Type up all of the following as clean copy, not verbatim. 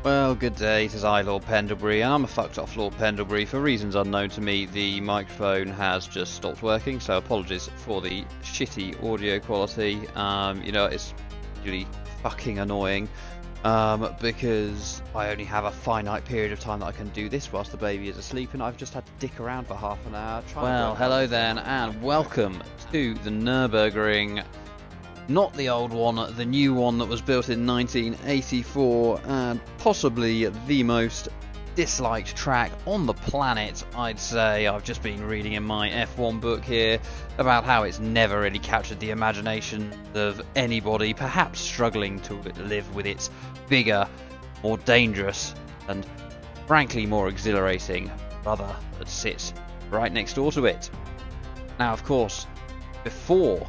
Well, good day, it is I, Lord Pendlebury, and I'm a fucked off Lord Pendlebury. For reasons unknown to me, the microphone has just stopped working, so apologies for the shitty audio quality. It's really fucking annoying, because I only have a finite period of time that I can do this whilst the baby is asleep, and I've just had to dick around for half an hour. Well, hello then, and welcome to the Nurburgring. Not the old one, the new one that was built in 1984, and possibly the most disliked track on the planet, I'd say. I've just been reading in my F1 book here about how it's never really captured the imagination of anybody, perhaps struggling to live with its bigger, more dangerous, and frankly more exhilarating brother that sits right next door to it. Now, of course, before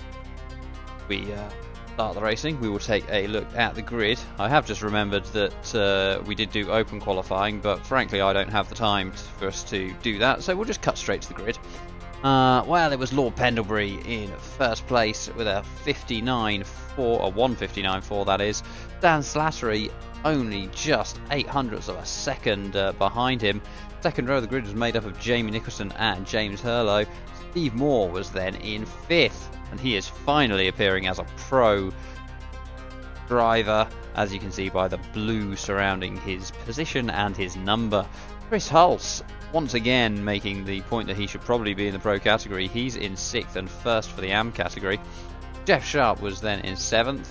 we start the racing, we will take a look at the grid. I have just remembered that we did do open qualifying, but frankly I don't have the time for us to do that, so we'll just cut straight to the grid. Well, it was Lord Pendlebury in first place with a 59.4, or 1:59.4 that is. Dan Slattery only just 0.08 of a second behind him. Second row of the grid was made up of Jamie Nicholson and James Hurlow. Steve Moore was then in fifth, and he is finally appearing as a pro driver, as you can see by the blue surrounding his position and his number. Chris Hulse, once again making the point that he should probably be in the pro category. He's in 6th and 1st for the AM category. Jeff Sharp was then in 7th.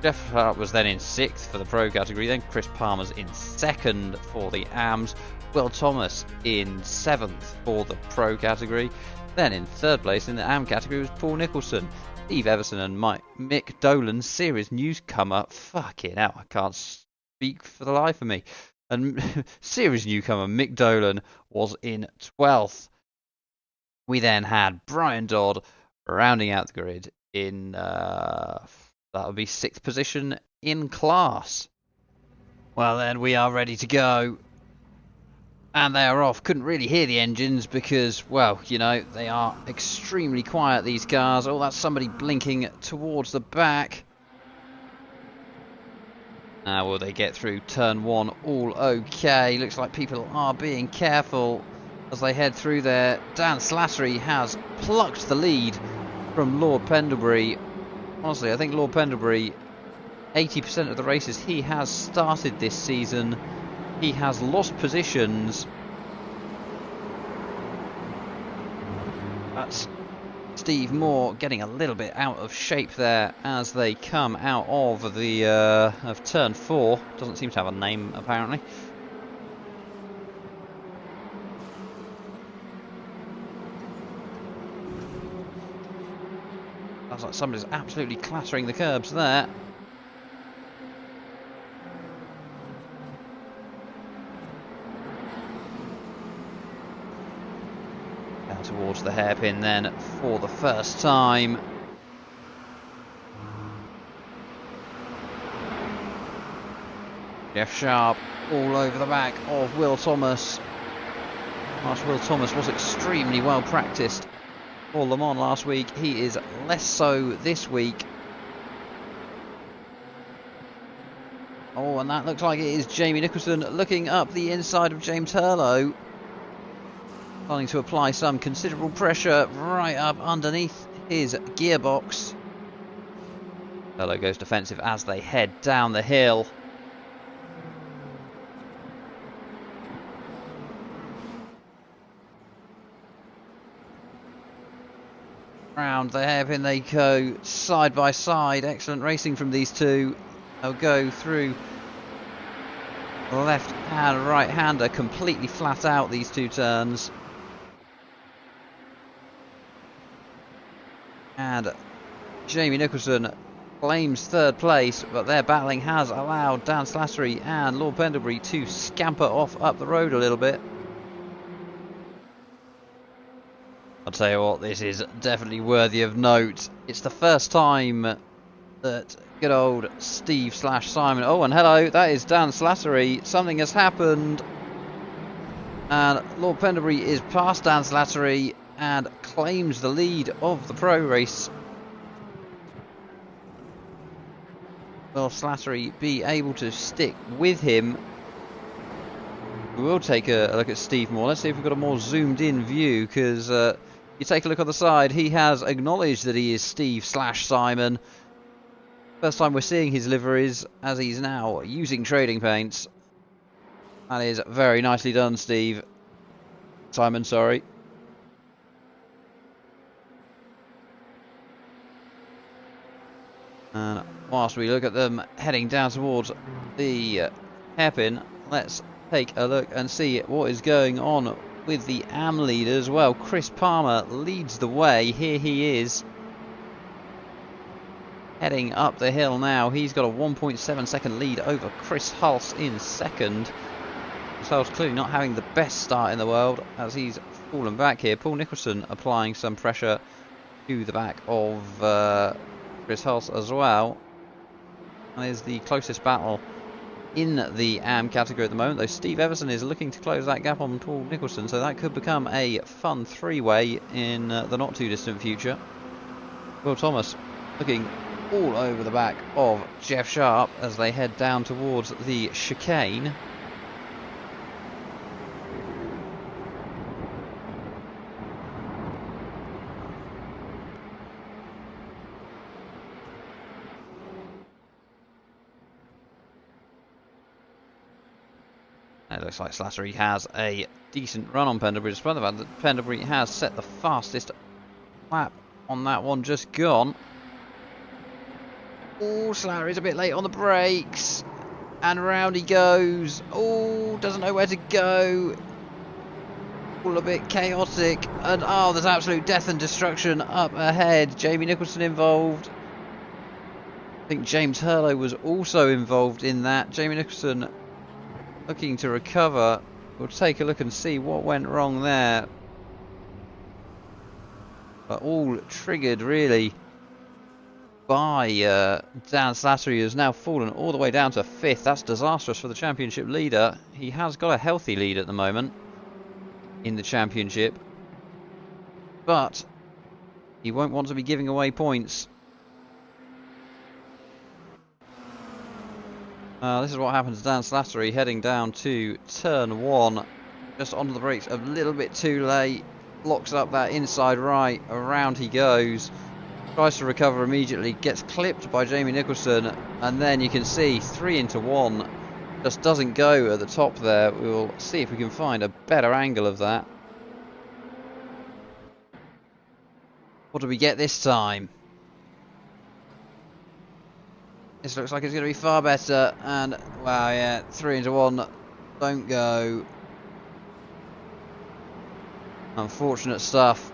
Jeff Sharp was then in 6th for the pro category. Then Chris Palmer's in 2nd for the AMs. Will Thomas in 7th for the pro category. Then in 3rd place in the AM category was Paul Nicholson. Steve Everson and Mick Dolan, series newcomer. Fucking hell, I can't speak for the life of me. And series newcomer Mick Dolan was in 12th. We then had Brian Dodd rounding out the grid in that would be 6th position in class. Well then, we are ready to go. And they are off. Couldn't really hear the engines because, well, you know, they are extremely quiet, these cars. Oh, that's somebody blinking towards the back. Now, will they get through turn 1? All okay. Looks like people are being careful as they head through there. Dan Slattery has plucked the lead from Lord Pendlebury. Honestly, I think Lord Pendlebury, 80% of the races he has started this season, he has lost positions. That's Steve Moore getting a little bit out of shape there as they come out of the of turn 4. Doesn't seem to have a name apparently. Sounds like somebody's absolutely clattering the curbs there. Towards the hairpin then for the first time. Jeff Sharp all over the back of Will Thomas. Will Thomas was extremely well practiced for Le Mans last week. He is less so this week. Oh, and that looks like it is Jamie Nicholson looking up the inside of James Hurlow. Starting to apply some considerable pressure right up underneath his gearbox. Hurlow goes defensive as they head down the hill. Round the hairpin they go, side by side. Excellent racing from these two. They'll go through left and right hander completely flat out these two turns. And Jamie Nicholson claims 3rd place, but their battling has allowed Dan Slattery and Lord Pendlebury to scamper off up the road a little bit. I'll tell you what, this is definitely worthy of note. It's the first time that good old Steve/Simon... Oh, and hello, that is Dan Slattery. Something has happened. And Lord Pendlebury is past Dan Slattery and claims the lead of the pro race. will Slattery be able to stick with him? We will take a look at Steve more. Let's see if we've got a more zoomed in view, because you take a look on the side, he has acknowledged that he is Steve/Simon. First time we're seeing his liveries, as he's now using trading paints. That is very nicely done, Steve. Simon, sorry. And whilst we look at them heading down towards the hairpin, let's take a look and see what is going on with the AM leaders. Well, Chris Palmer leads the way. Here he is, heading up the hill now. He's got a 1.7 second lead over Chris Hulse in second. Chris Hulse clearly not having the best start in the world, as he's fallen back here. Paul Nicholson applying some pressure to the back of Chris Hulse as well. That is the closest battle in the AM category at the moment, though Steve Everson is looking to close that gap on Paul Nicholson, so that could become a fun three-way in the not too distant future. Will Thomas looking all over the back of Jeff Sharp as they head down towards the chicane. It looks like Slattery has a decent run on Pendlebury, despite the fact that Pendlebury has set the fastest lap on that one just gone. Oh, Slattery's a bit late on the brakes, and round he goes. Oh, doesn't know where to go. All a bit chaotic, and oh, there's absolute death and destruction up ahead. Jamie Nicholson involved. I think James Hurlow was also involved in that. Jamie Nicholson looking to recover. We'll take a look and see what went wrong there. But all triggered really by Dan Slattery, who's now fallen all the way down to 5th. That's disastrous for the championship leader. He has got a healthy lead at the moment in the championship, but he won't want to be giving away points. This is what happens to Dan Slattery heading down to turn 1. Just onto the brakes a little bit too late. Locks up that inside right. Around he goes. Tries to recover immediately. Gets clipped by Jamie Nicholson. And then you can see 3 into 1. Just doesn't go at the top there. We will see if we can find a better angle of that. What do we get this time? This looks like it's going to be far better, and wow, yeah, 3 into 1, don't go. Unfortunate stuff.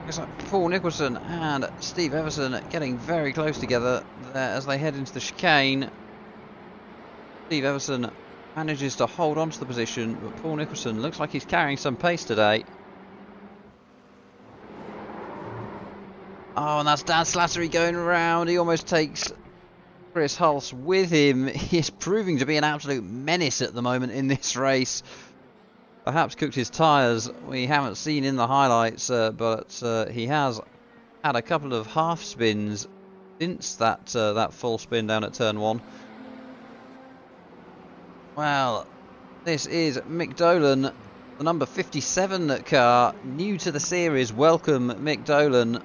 Looks like Paul Nicholson and Steve Everson getting very close together there as they head into the chicane. Steve Everson manages to hold on to the position, but Paul Nicholson looks like he's carrying some pace today. Oh, and that's Dan Slattery going around. He almost takes Chris Hulse with him. He is proving to be an absolute menace at the moment in this race. Perhaps cooked his tyres. We haven't seen in the highlights, but he has had a couple of half spins since that full spin down at turn 1. Well, this is Mick Dolan, the number 57 car, new to the series. Welcome, Mick Dolan.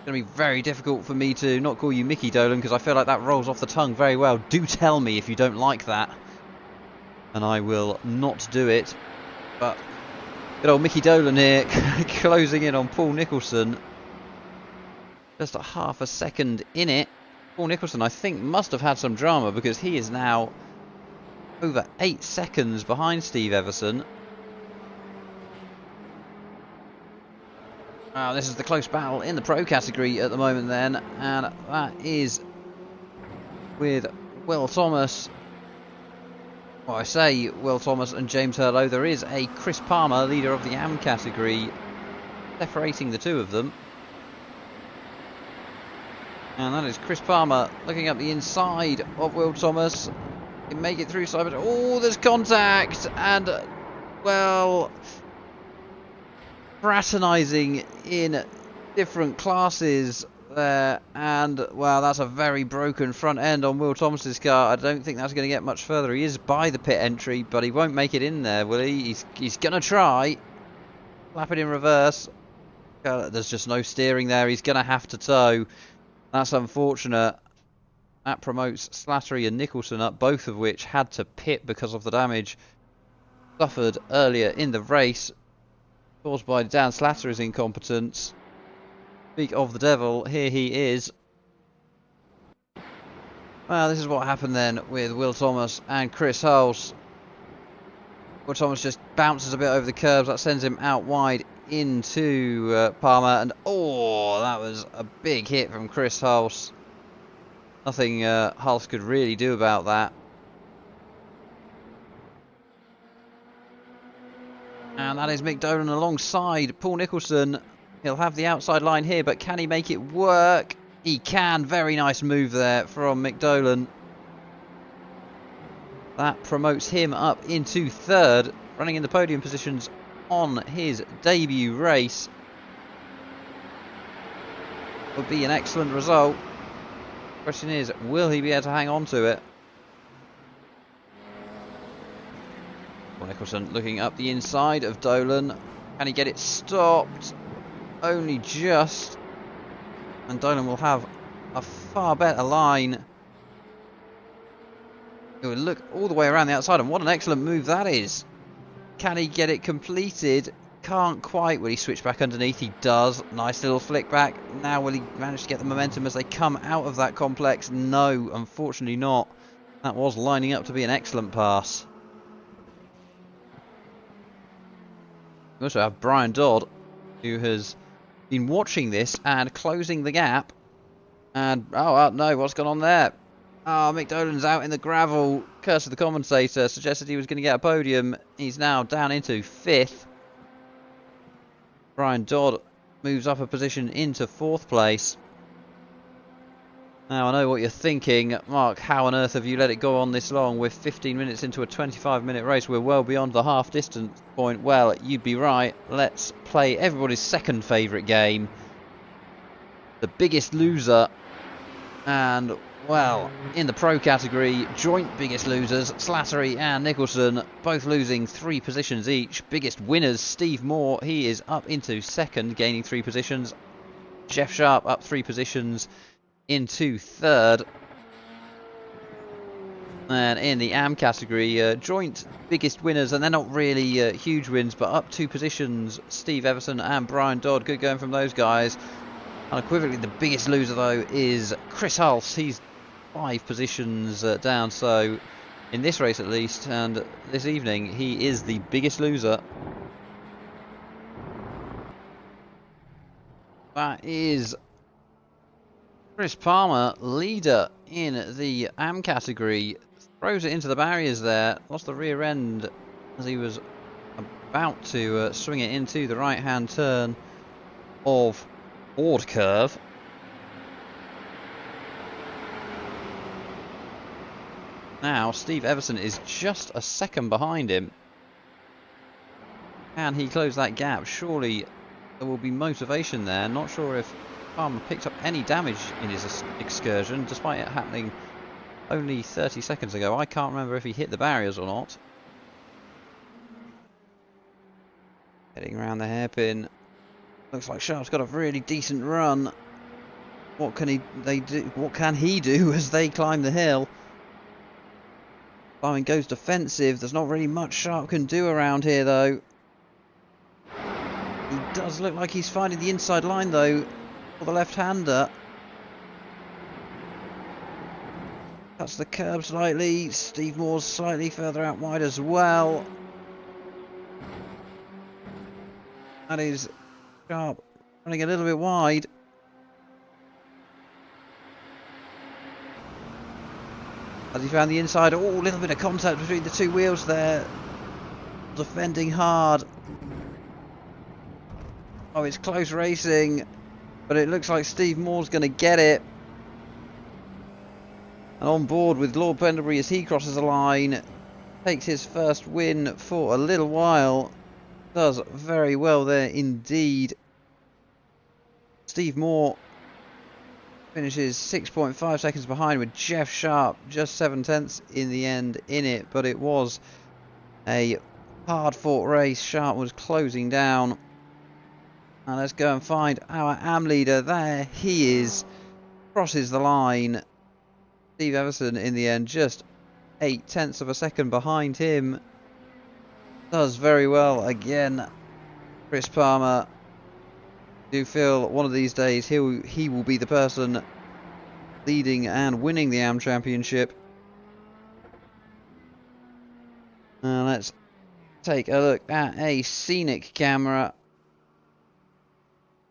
Going to be very difficult for me to not call you Mickey Dolan, because I feel like that rolls off the tongue very well. Do tell me if you don't like that, and I will not do it. But good old Mickey Dolan here closing in on Paul Nicholson, just a half a second in it. Paul Nicholson, I think, must have had some drama, because he is now over 8 seconds behind Steve Everson. This is the close battle in the pro category at the moment then, and that is with Will Thomas. Well, I say Will Thomas and James Hurlow. There is a Chris Palmer, leader of the AM category, separating the two of them. And that is Chris Palmer looking up the inside of Will Thomas. He can make it through side, but oh, there's contact, and well, fraternising in different classes there, and well, that's a very broken front end on Will Thomas's car. I don't think that's going to get much further. He is by the pit entry, but he won't make it in there, will he? He's going to try. Slap it in reverse. There's just no steering there. He's going to have to tow. That's unfortunate. That promotes Slattery and Nicholson up, both of which had to pit because of the damage suffered earlier in the race, caused by Dan Slattery's incompetence. Speak of the devil, here he is. Well, this is what happened then with Will Thomas and Chris Hulse. Will Thomas just bounces a bit over the curbs. That sends him out wide into Palmer. And oh, that was a big hit from Chris Hulse. Nothing Hulse could really do about that. And that is Mick Dolan alongside Paul Nicholson. He'll have the outside line here, but can he make it work? He can. Very nice move there from Mick Dolan. That promotes him up into third, running in the podium positions on his debut race. Would be an excellent result. Question is, will he be able to hang on to it? Paul Nicholson looking up the inside of Dolan. Can he get it stopped? Only just. And Dolan will have a far better line. It would look all the way around the outside, and what an excellent move that is. Can he get it completed? Can't quite. Will he switch back underneath? He does. Nice little flick back. Now will he manage to get the momentum as they come out of that complex? No, unfortunately not. That was lining up to be an excellent pass. We also have Brian Dodd, who has been watching this and closing the gap. And, oh no, what's gone on there? Oh, Mick Dolan's out in the gravel. Curse of the commentator suggested he was going to get a podium. He's now down into 5th. Brian Dodd moves up a position into 4th place. Now I know what you're thinking. Mark, how on earth have you let it go on this long? We're 15 minutes into a 25-minute race. We're well beyond the half distance point. Well, you'd be right. Let's play everybody's second favourite game. The Biggest Loser. And, well, in the pro category, joint biggest losers, Slattery and Nicholson, both losing 3 positions each. Biggest winners, Steve Moore, he is up into 2nd, gaining 3 positions. Jeff Sharp up 3 positions into 3rd. And in the AM category, joint biggest winners, and they're not really huge wins, but up 2 positions, Steve Everson and Brian Dodd. Good going from those guys. Unequivocally, the biggest loser, though, is Chris Hulse. He's 5 positions down, so in this race at least, and this evening, he is the biggest loser. That is Chris Palmer, leader in the AM category. Throws it into the barriers there. Lost the rear end as he was about to swing it into the right-hand turn of Ord curve. Now Steve Everson is just a second behind him. Can he close that gap? Surely there will be motivation there. Not sure if Palmer picked up any damage in his excursion, despite it happening only 30 seconds ago. I can't remember if he hit the barriers or not. Heading around the hairpin. Looks like Sharp's got a really decent run. What can he do as they climb the hill? Climbing goes defensive. There's not really much Sharp can do around here, though. He does look like he's finding the inside line, though, for the left-hander. Cuts the curb slightly. Steve Moore's slightly further out wide as well. That is Sharp running a little bit wide. As he found the inside. Oh, a little bit of contact between the 2 wheels there. Defending hard. Oh, it's close racing, but it looks like Steve Moore's going to get it. And on board with Lord Pendlebury as he crosses the line. Takes his first win for a little while. Does very well there indeed. Steve Moore finishes 6.5 seconds behind with Jeff Sharp, just 7/10 in the end in it, but it was a hard-fought race. Sharp was closing down. Now let's go and find our AM leader. There he is, crosses the line. Steve Everson in the end, just 0.8 of a second behind him. Does very well again. Chris Palmer, do feel one of these days he will be the person leading and winning the AM Championship. Let's take a look at a scenic camera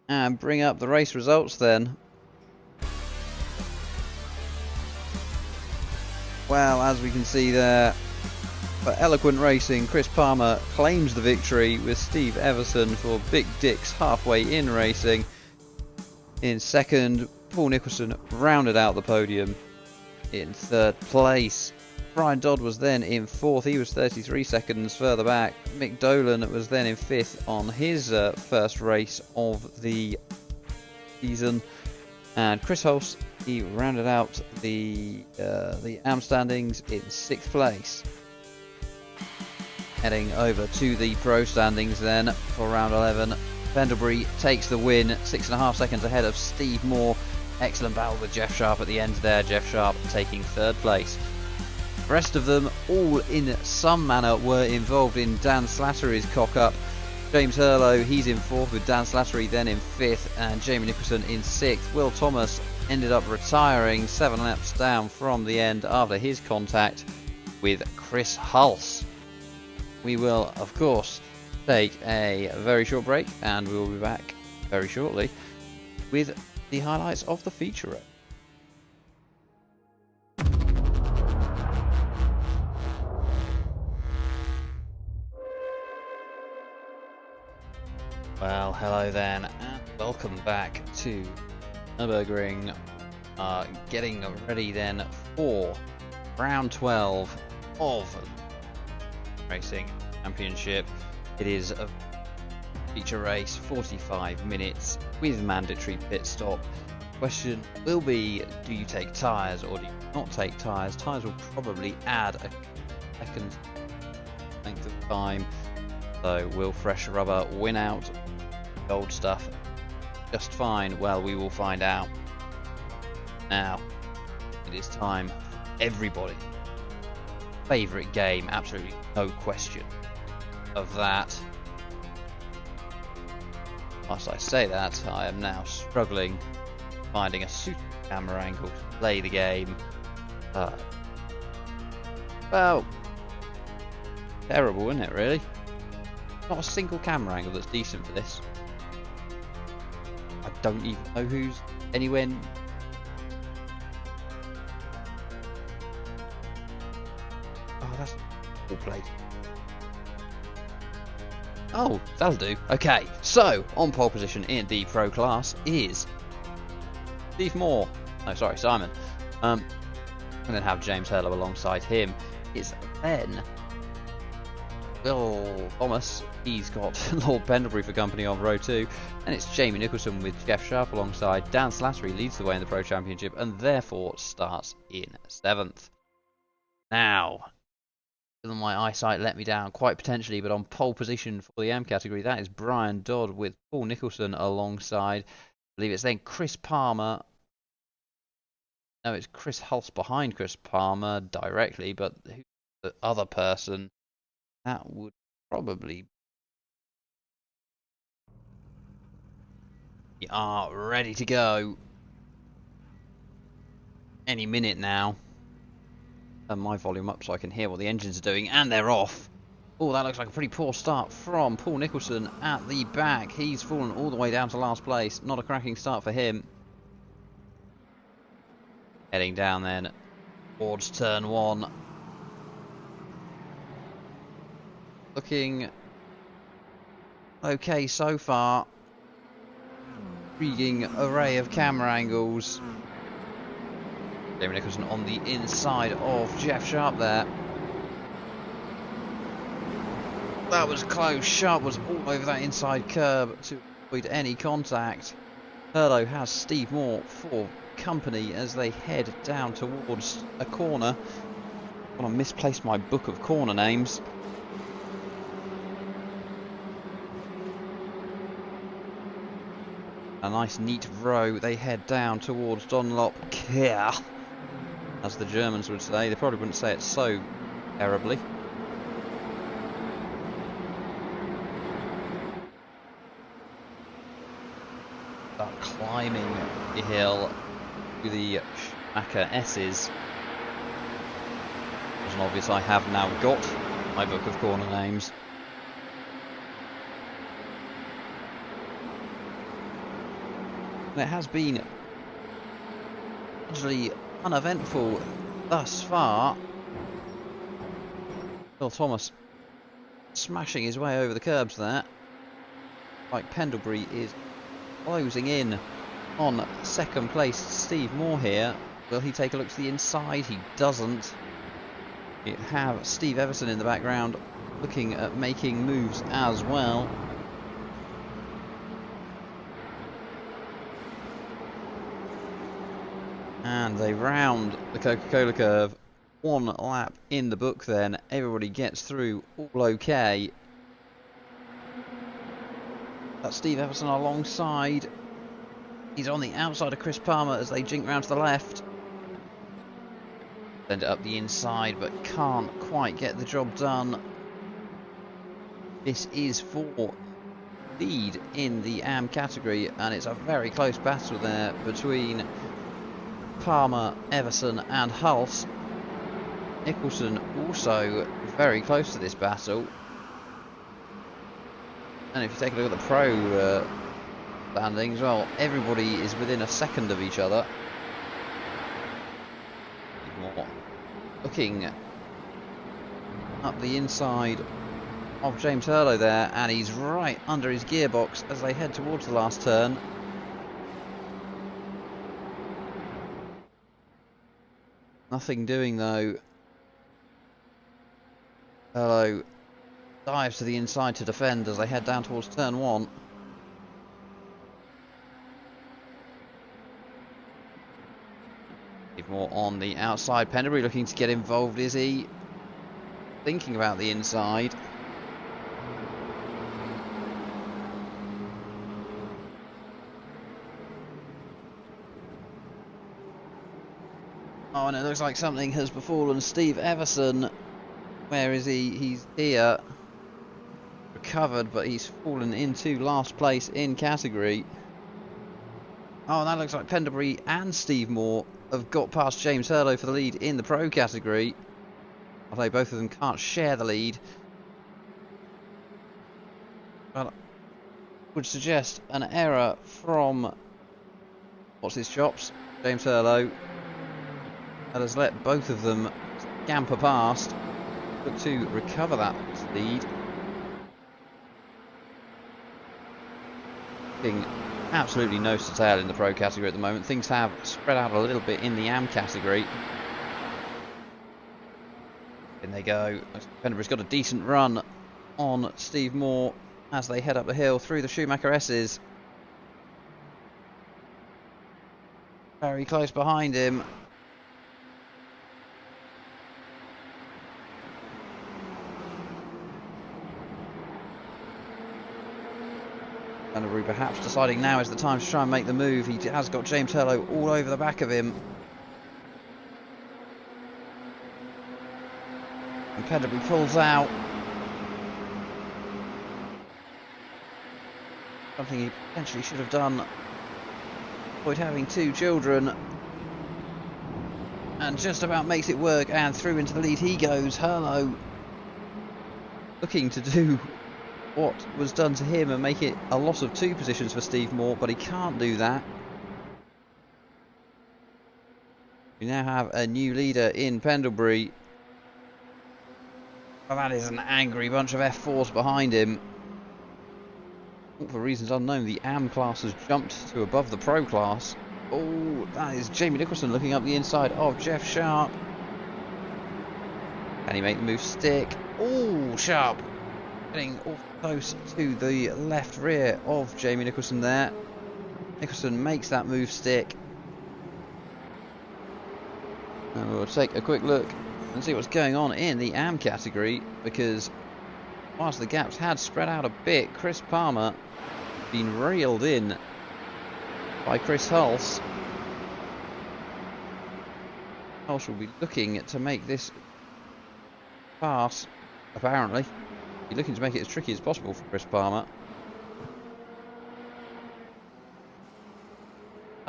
and bring up the race results then. Well, as we can see there, for Eloquent Racing, Chris Palmer claims the victory with Steve Everson for Big Dick's Halfway In Racing. In second, Paul Nicholson rounded out the podium in third place. Brian Dodd was then in fourth. He was 33 seconds further back. Mick Dolan was then in fifth on his first race of the season. And Chris Hulse, he rounded out the AM standings in sixth place. Heading over to the pro standings then for round 11. Pendlebury takes the win, 6.5 seconds ahead of Steve Moore. Excellent battle with Jeff Sharp at the end there. Jeff Sharp taking third place. The rest of them, all in some manner, were involved in Dan Slattery's cock-up. James Hurlow, he's in fourth with Dan Slattery then in fifth, and Jamie Nicholson in sixth. Will Thomas ended up retiring 7 laps down from the end after his contact with Chris Hulse. We will, of course, take a very short break, and we will be back very shortly with the highlights of the feature race. Well, hello then, and welcome back to Nurburgring. Getting ready then for round 12 of the Racing Championship. It is a feature race, 45 minutes with mandatory pit stop. Question will be, do you take tyres or do you not take tyres? Tyres will probably add a second length of time. So will fresh rubber win out old stuff just fine? Well, we will find out. Now, it is time for everybody. Favourite game, absolutely no question of that. Whilst I say that, I am now struggling finding a suitable camera angle to play the game. Well, terrible, isn't it, really? Not a single camera angle that's decent for this. I don't even know who's anywhere. Oh, that's all played. Oh, that'll do. Okay, so on pole position in the pro class is Steve Moore. No, sorry, Simon. And then have James Hurlow alongside him. It's then Will Thomas. He's got Lord Pendlebury for company on row 2, and it's Jamie Nicholson with Jeff Sharp alongside. Dan Slattery leads the way in the Pro Championship and therefore starts in 7th. Now, my eyesight let me down quite potentially, but on pole position for the M category, that is Brian Dodd with Paul Nicholson alongside. I believe it's then Chris Palmer. No, it's Chris Hulse behind Chris Palmer directly, but who's the other person? That would probably... We are ready to go any minute now. Turn my volume up so I can hear what the engines are doing, and they're off. Oh, that looks like a pretty poor start from Paul Nicholson at the back. He's fallen all the way down to last place. Not a cracking start for him. Heading down then towards turn 1. Looking okay so far. Intriguing array of camera angles. Jamie Nicholson on the inside of Jeff Sharp there. That was close. Sharp was all over that inside curb to avoid any contact. Hurlo has Steve Moore for company as they head down towards a corner. I want to misplace my book of corner names. A nice neat row. They head down towards Dunlop Kehr, as the Germans would say. They probably wouldn't say it so terribly. Start climbing the hill to the Schumacher S's. It wasn't obvious I have now got my book of corner names. And it has been largely uneventful thus far. Phil Thomas smashing his way over the curbs there. Like Pendlebury is closing in on second place. Steve Moore here. Will he take a look to the inside? He doesn't. You have Steve Everson in the background looking at making moves as well. And they round the Coca-Cola curve. One lap in the book then. Everybody gets through all okay. That's Steve Everson alongside. He's on the outside of Chris Palmer as they jink round to the left. Send it up the inside but can't quite get the job done. This is for lead in the AM category and it's a very close battle there between Palmer, Everson and Hulse. Nicholson also very close to this battle. And if you take a look at the pro standings, well, everybody is within a second of each other. Looking up the inside of James Hurlo there, and he's right under his gearbox as they head towards the last turn. Nothing doing though. Hurlo dives to the inside to defend as they head down towards turn one. More on the outside. Pendlebury looking to get involved, is he? Thinking about the inside. Oh, and it looks like something has befallen Steve Everson. Where is he? He's here. Recovered, but he's fallen into last place in category. Oh, and that looks like Pendlebury and Steve Moore have got past James Hurlo for the lead in the pro category. Although both of them can't share the lead. But would suggest an error from what's his chops? James Hurlo. That has let both of them scamper past. Look to recover that lead. Absolutely nose to tail in the pro category at the moment. Things have spread out a little bit in the AM category. In they go. Pendlebury's got a decent run on Steve Moore as they head up the hill through the Schumacher S's. Very close behind him. Pendlebury perhaps deciding now is the time to try and make the move. He has got James Hurlo all over the back of him. And Pendlebury pulls out. Something he potentially should have done. Avoid having two children. And just about makes it work, and through into the lead he goes. Hurlo looking to do what was done to him and make it a loss of 2 positions for Steve Moore, but he can't do that. We now have a new leader in Pendlebury. Well, that is an angry bunch of F4s behind him. For reasons unknown, the AM class has jumped to above the pro class. Oh, that is Jamie Nicholson looking up the inside of Jeff Sharp. Can he make the move stick? Oh, Sharp getting awful close to the left rear of Jamie Nicholson there. Nicholson makes that move stick. And we'll take a quick look and see what's going on in the AM category, because whilst the gaps had spread out a bit, Chris Palmer been reeled in by Chris Hulse. Hulse will be looking to make this pass, apparently. He's looking to make it as tricky as possible for Chris Palmer.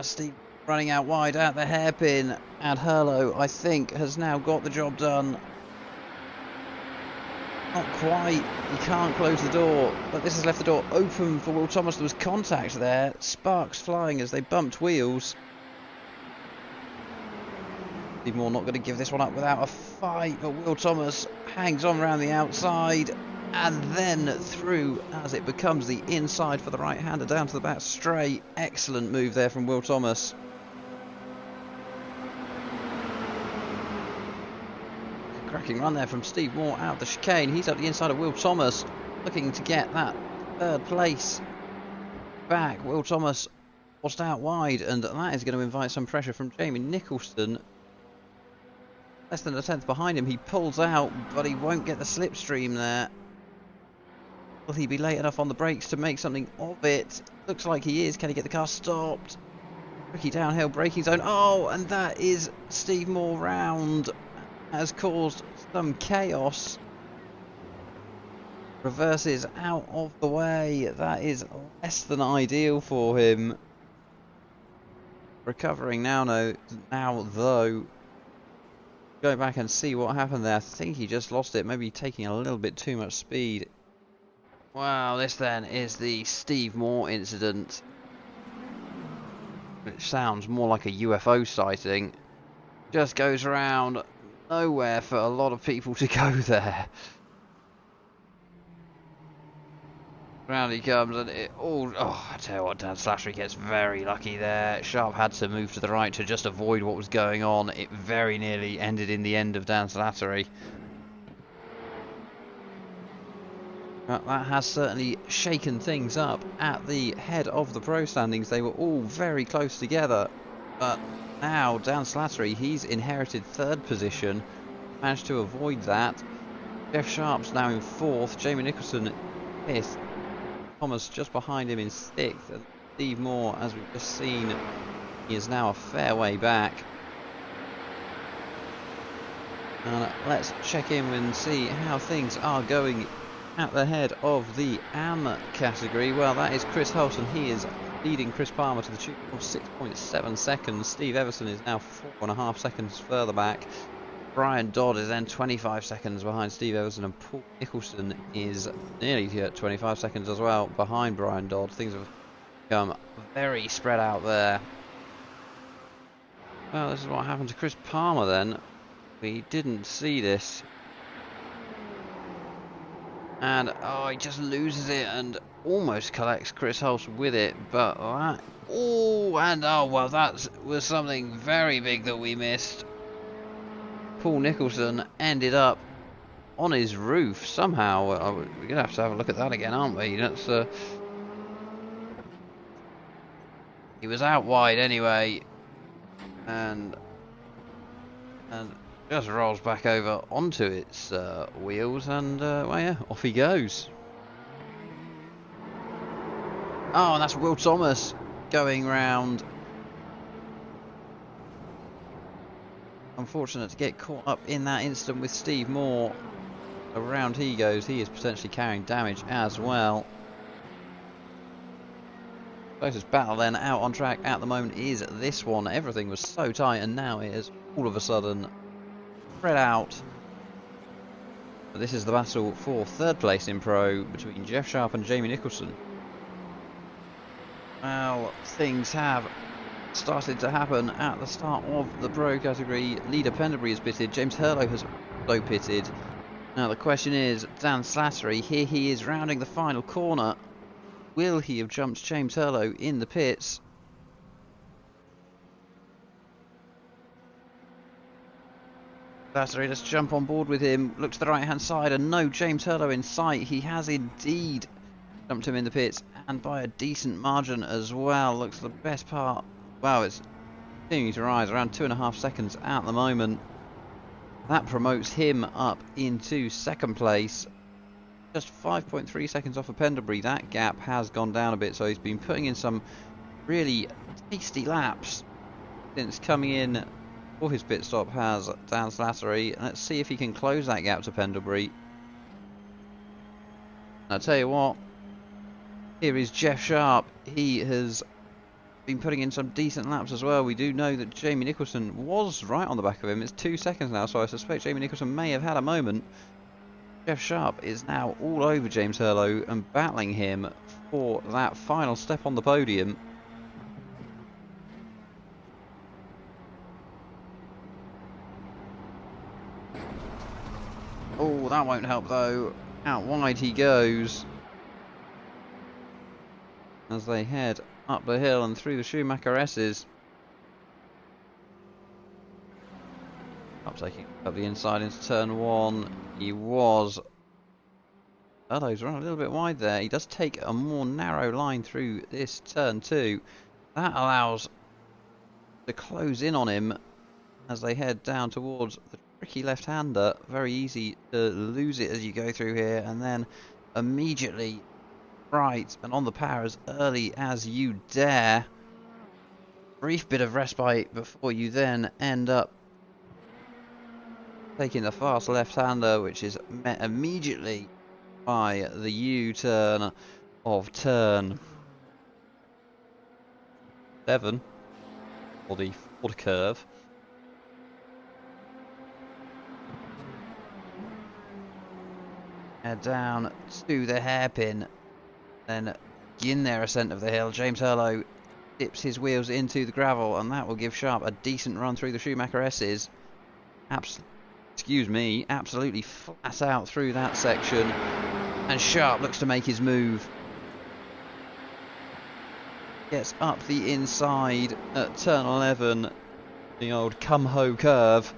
Steve running out wide at the hairpin, and Hurlo, I think, has now got the job done. Not quite, he can't close the door, but this has left the door open for Will Thomas. There was contact there, sparks flying as they bumped wheels. Steve Moore not going to give this one up without a fight, but Will Thomas hangs on around the outside and then through as it becomes the inside for the right-hander down to the back straight. Excellent move there from Will Thomas. Cracking run there from Steve Moore out the chicane. He's up the inside of Will Thomas, looking to get that third place back. Will Thomas lost out wide, and that is going to invite some pressure from Jamie Nicholson. Less than a tenth behind him. He pulls out, but he won't get the slipstream there. Will he be late enough on the brakes to make something of it? Looks like he is. Can he get the car stopped? Tricky downhill braking zone. Oh, and that is Steve Moore round. Has caused some chaos. Reverses out of the way. That is less than ideal for him. Recovering now though. Go back and see what happened there. I think he just lost it. Maybe taking a little bit too much speed. Wow, this then is the Steve Moore incident. It sounds more like a UFO sighting. Just goes around. Nowhere for a lot of people to go there. Round he comes, and it all... Oh, I tell you what, Dan Slattery gets very lucky there. Sharp had to move to the right to just avoid what was going on. It very nearly ended in the end of Dan Slattery. But that has certainly shaken things up at the head of the pro standings. They were all very close together, but now Dan Slattery, he's inherited third position, managed to avoid that. Jeff Sharp's now in fourth, Jamie Nicholson fifth, Thomas just behind him in sixth, and Steve Moore, as we've just seen, he is now a fair way back. And let's check in and see how things are going at the head of the AM category. Well, that is Chris Hulse, and he is leading Chris Palmer to the tune of 6.7 seconds. Steve Everson is now 4.5 seconds further back. Brian Dodd is then 25 seconds behind Steve Everson, and Paul Nicholson is nearly at 25 seconds as well behind Brian Dodd. Things have become very spread out there. Well, this is what happened to Chris Palmer then. We didn't see this. And, oh, he just loses it and almost collects Chris Hulse with it, but that... Oh, and, oh, well, that was something very big that we missed. Paul Nicholson ended up on his roof somehow. We're going to have a look at that again, aren't we? That's, he was out wide anyway, and just rolls back over onto its wheels, and well, yeah, off he goes. Oh, and that's Will Thomas going round. Unfortunate to get caught up in that instant with Steve Moore. Around he goes. He is potentially carrying damage as well. Closest battle then out on track at the moment is this one. Everything was so tight, and now it is all of a sudden spread out. But this is the battle for third place in Pro between Jeff Sharp and Jamie Nicholson. Well, things have started to happen at the start of the Pro category. Leader Pendlebury has pitted. James Hurlo has also pitted. Now the question is, Dan Slattery, here he is rounding the final corner. Will he have jumped James Hurlo in the pits? Slattery, let's jump on board with him. Look to the right hand side, and no James Hurlo in sight. He has indeed Jumped him in the pits, and by a decent margin as well. Looks the best part. Wow, it's continuing to rise, around 2.5 seconds at the moment. That promotes him up into second place. Just 5.3 seconds off of Pendlebury. That gap has gone down a bit, so he's been putting in some really tasty laps since coming in for his pit stop has Dan Slattery. Let's see if he can close that gap to Pendlebury. I'll tell you what, here is Jeff Sharp. He has been putting in some decent laps as well. We do know that Jamie Nicholson was right on the back of him. It's 2 seconds now, so I suspect Jamie Nicholson may have had a moment. Jeff Sharp is now all over James Hurlow and battling him for that final step on the podium. Oh, that won't help though. Out wide he goes as they head up the hill and through the Schumacher S's. Up taking up the inside into turn 1. He was. Hurlow's run a little bit wide there. He does take a more narrow line through this turn 2. That allows to close in on him as they head down towards the tricky left-hander. Very easy to lose it as you go through here, and then immediately right and on the power as early as you dare. Brief bit of respite before you then end up taking the fast left-hander, which is met immediately by the U-turn of turn 7, or the Ford curve. Head down to the hairpin, then begin their ascent of the hill. James Hurlow dips his wheels into the gravel, and that will give Sharp a decent run through the Schumacher S's. Absolutely flat out through that section, and Sharp looks to make his move. Gets up the inside at turn 11, the old come-ho curve.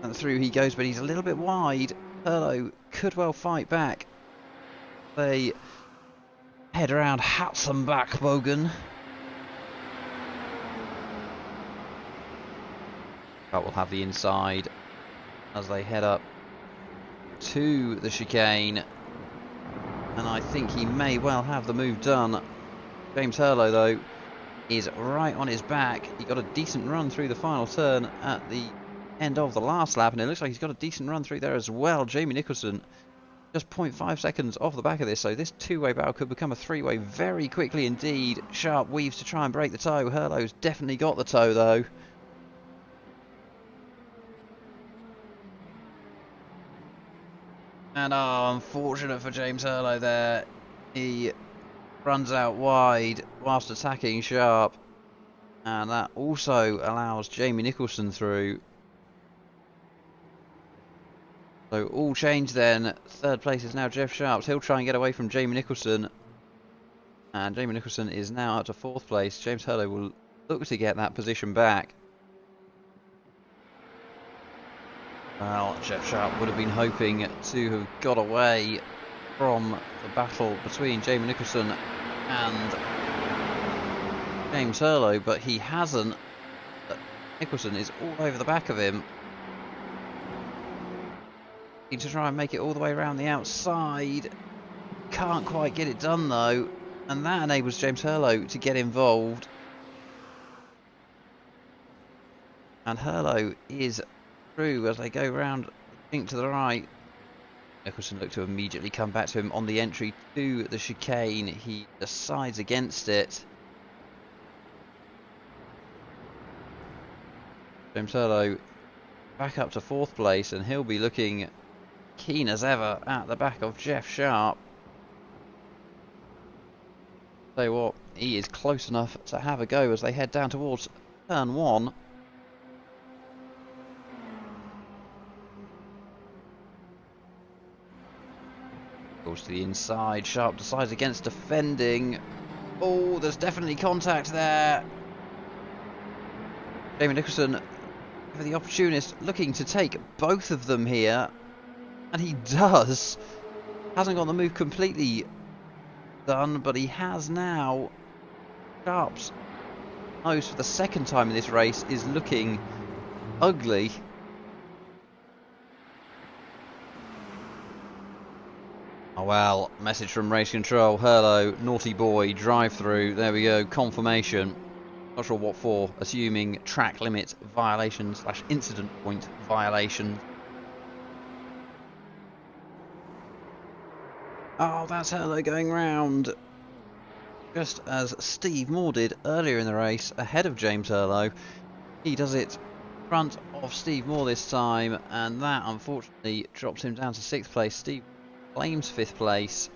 And through he goes, but he's a little bit wide. Hurlow could well fight back. They head around Hatzenbach-Bogen. But will have the inside as they head up to the chicane. And I think he may well have the move done. James Hurlow, though, is right on his back. He got a decent run through the final turn at the end of the last lap, and it looks like he's got a decent run through there as well. Jamie Nicholson just 0.5 seconds off the back of this, so this two-way battle could become a three-way very quickly indeed. Sharp weaves to try and break the toe. Hurlow's definitely got the toe though. And unfortunate for James Hurlow there. He runs out wide whilst attacking Sharp, and that also allows Jamie Nicholson through. So all changed then. Third place is now Jeff Sharp's. He'll try and get away from Jamie Nicholson. And Jamie Nicholson is now up to 4th place. James Hurlow will look to get that position back. Well, Jeff Sharp would have been hoping to have got away from the battle between Jamie Nicholson and James Hurlow, but he hasn't. Nicholson is all over the back of him. To try and make it all the way around the outside. Can't quite get it done though, and that enables James Hurlow to get involved. And Hurlow is through as they go round the kink to the right. Nicholson looked to immediately come back to him on the entry to the chicane. He decides against it. James Hurlow back up to 4th place, and he'll be looking keen as ever at the back of Jeff Sharp. Tell you what, he is close enough to have a go as they head down towards turn 1. Goes to the inside. Sharp decides against defending. Oh, there's definitely contact there. Jamie Nicholson, for the opportunist, looking to take both of them here. And he does. hasn't got the move completely done, but he has now. Sharp's nose for the second time in this race is looking ugly. Oh well, message from race control. Hello, naughty boy, drive through. There we go, confirmation. Not sure what for, assuming track limit violation / incident point violation. Oh, that's Hello going round. Just as Steve Moore did earlier in the race, ahead of James Hurlow. He does it in front of Steve Moore this time, and that unfortunately drops him down to 6th place. Steve claims 5th place.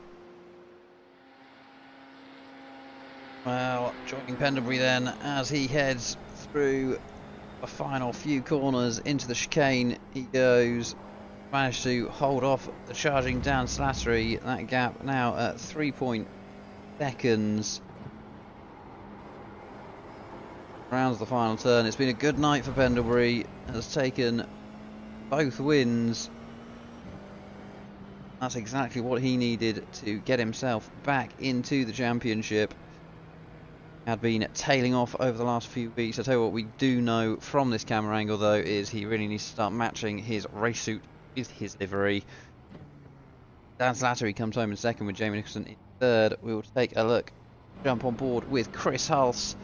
Well, joining Pendlebury then as he heads through the final few corners into the chicane. He goes, managed to hold off the charging Dan Slattery. That gap now at 3 seconds. Rounds the final turn. It's been a good night for Pendlebury. Has taken both wins. That's exactly what he needed to get himself back into the championship. Had been tailing off over the last few weeks. I tell you what we do know from this camera angle though is he really needs to start matching his race suit with his livery. Dan Slattery comes home in second with Jamie Nicholson in third. We will take a look, jump on board with Chris Hulse.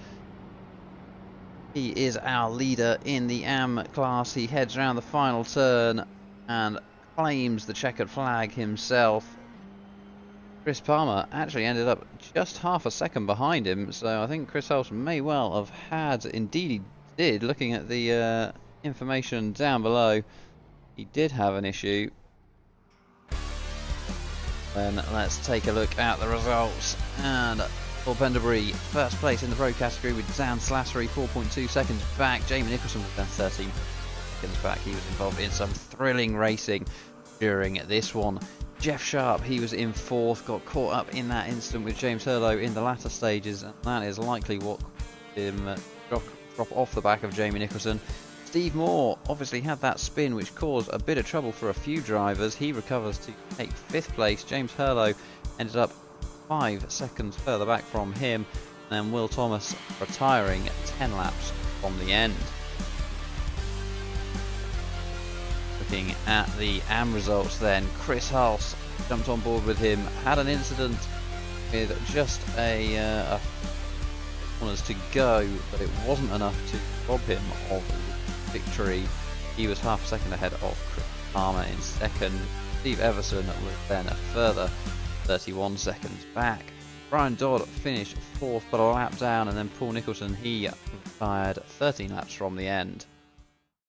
He is our leader in the AM class. He heads around the final turn and claims the checkered flag himself. Chris Palmer actually ended up just half a second behind him, so I think Chris Hulse may well have had, indeed he did, looking at the information down below, he did have an issue. Then let's take a look at the results. And for Pendlebury, first place in the pro category with Dan Slattery 4.2 seconds back. Jamie Nicholson was then 13 seconds back. He was involved in some thrilling racing during this one. Jeff Sharp, he was in 4th, got caught up in that incident with James Hurlow in the latter stages, and that is likely what him drop off the back of Jamie Nicholson. Steve Moore obviously had that spin which caused a bit of trouble for a few drivers. He recovers to take 5th place. James Hurlow ended up 5 seconds further back from him, and then Will Thomas retiring 10 laps from the end. Looking at the AM results then, Chris Hulse jumped on board with him, had an incident with just a corners to go, but it wasn't enough to rob him of victory. He was half a second ahead of Chris Palmer in second. Steve Everson was then a further 31 seconds back. Brian Dodd finished 4th but a lap down, and then Paul Nicholson, he retired 13 laps from the end.